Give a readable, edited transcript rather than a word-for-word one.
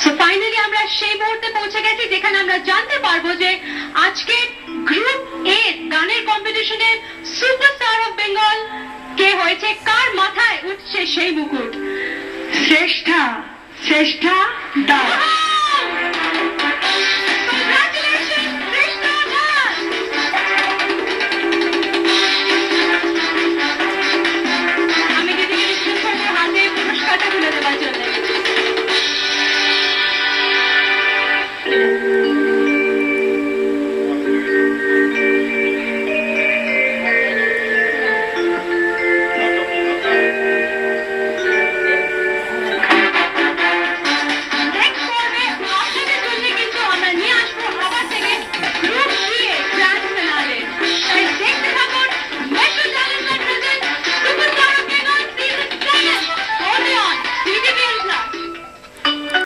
So finally আমরা সেই মুহূর্তে পৌঁছে গেছি যেখানে আমরা জানতে পারবো যে আজকে গ্রুপ এ গানের কম্পিটিশনের সুপারস্টার অফ বেঙ্গল কে হয়েছে, কার মাথায় উঠছে সেই মুকুট। শ্রেষ্ঠা শ্রেষ্ঠা দাস।